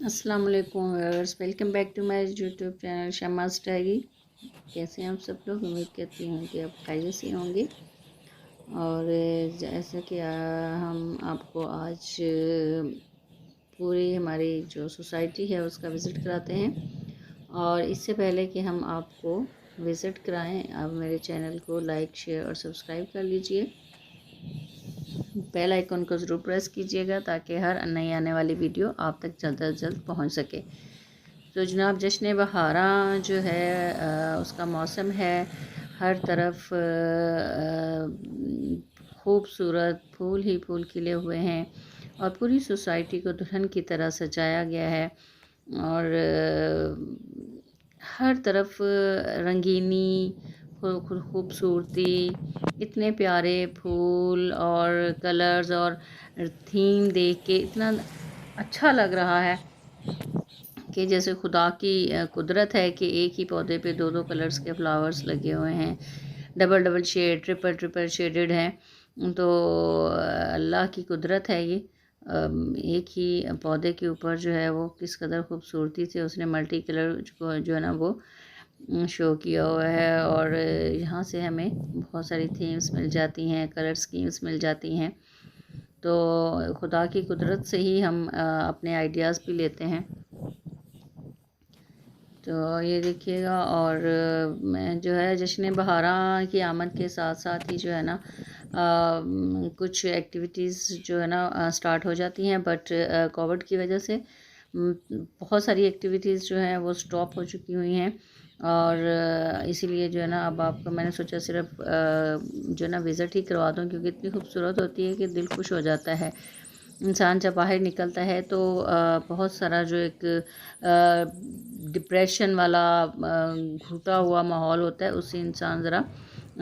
अस्सलाम वालेकुम viewers, welcome back to my YouTube channel Shamas diary. कैसे हैं आप सब लोग? उम्मीद करती हूँ कि आप खैरियत से होंगे। और जैसा कि हम आपको आज पूरी हमारी जो सोसाइटी है उसका विज़िट कराते हैं। और इससे पहले कि हम आपको विज़िट कराएं, आप मेरे चैनल को लाइक, शेयर और सब्सक्राइब कर लीजिए। बेल आइकन को ज़रूर प्रेस कीजिएगा ताकि हर नई आने वाली वीडियो आप तक जल्द से जल्द पहुंच सके। तो जनाब, जश्न बहारा जो है उसका मौसम है। हर तरफ खूबसूरत फूल ही फूल खिले हुए हैं और पूरी सोसाइटी को दुल्हन की तरह सजाया गया है। और हर तरफ रंगीनी, खूबसूरती, इतने प्यारे फूल और कलर्स और थीम देख के इतना अच्छा लग रहा है कि जैसे खुदा की कुदरत है कि एक ही पौधे पे दो दो कलर्स के फ्लावर्स लगे हुए हैं। Double double shade, triple triple shaded हैं। तो अल्लाह की कुदरत है ये। एक ही पौधे के ऊपर जो है वो किस कदर खूबसूरती से उसने मल्टी कलर को जो है ना वो शो किया हुआ है। और यहाँ से हमें बहुत सारी थीम्स मिल जाती हैं, कलर स्कीम्स मिल जाती हैं। तो खुदा की कुदरत से ही हम अपने आइडियाज़ भी लेते हैं। तो ये देखिएगा। और मैं जो है जश्न बहारा की आमद के साथ साथ ही जो है ना कुछ एक्टिविटीज़ जो है ना स्टार्ट हो जाती हैं। बट कोविड की वजह से बहुत सारी एक्टिविटीज़ जो हैं वो स्टॉप हो चुकी हुई हैं। और इसीलिए जो है ना अब आपको मैंने सोचा सिर्फ जो है ना विज़िट ही करवा दूँ, क्योंकि इतनी खूबसूरत होती है कि दिल खुश हो जाता है। इंसान जब बाहर निकलता है तो बहुत सारा जो एक डिप्रेशन वाला घुटा हुआ माहौल होता है, उससे इंसान ज़रा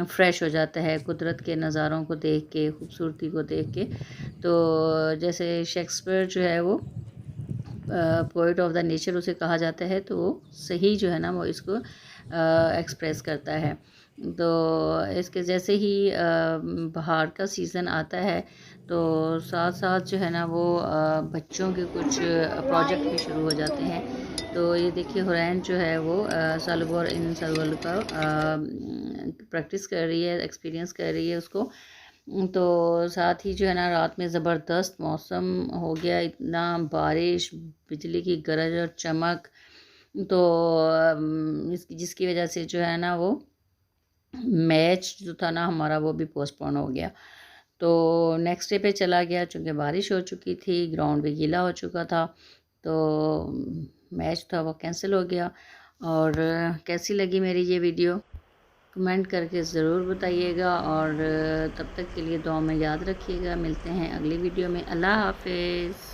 फ्रेश हो जाता है कुदरत के नज़ारों को देख के, खूबसूरती को देख के। तो जैसे शेक्सपियर जो है वो पोइट ऑफ द नेचर उसे कहा जाता है, तो वो सही जो है ना वो इसको एक्सप्रेस करता है। तो इसके जैसे ही बाहर का सीज़न आता है तो साथ साथ जो है ना वो बच्चों के कुछ प्रोजेक्ट भी शुरू हो जाते हैं। तो ये देखिए, हुरैन जो है वो सलवर इन सलवर का प्रैक्टिस कर रही है, एक्सपीरियंस कर रही है उसको। तो साथ ही जो है ना रात में ज़बरदस्त मौसम हो गया, इतना बारिश, बिजली की गरज और चमक। तो जिसकी वजह से जो है ना वो मैच जो था ना हमारा वो भी पोस्टपोन हो गया। तो नेक्स्ट डे पे चला गया, चूँकि बारिश हो चुकी थी, ग्राउंड भी गीला हो चुका था। तो मैच था वो कैंसिल हो गया। और कैसी लगी मेरी ये वीडियो कमेंट करके ज़रूर बताइएगा। और तब तक के लिए दुआ में याद रखिएगा। मिलते हैं अगली वीडियो में। अल्लाह हाफ़िज़।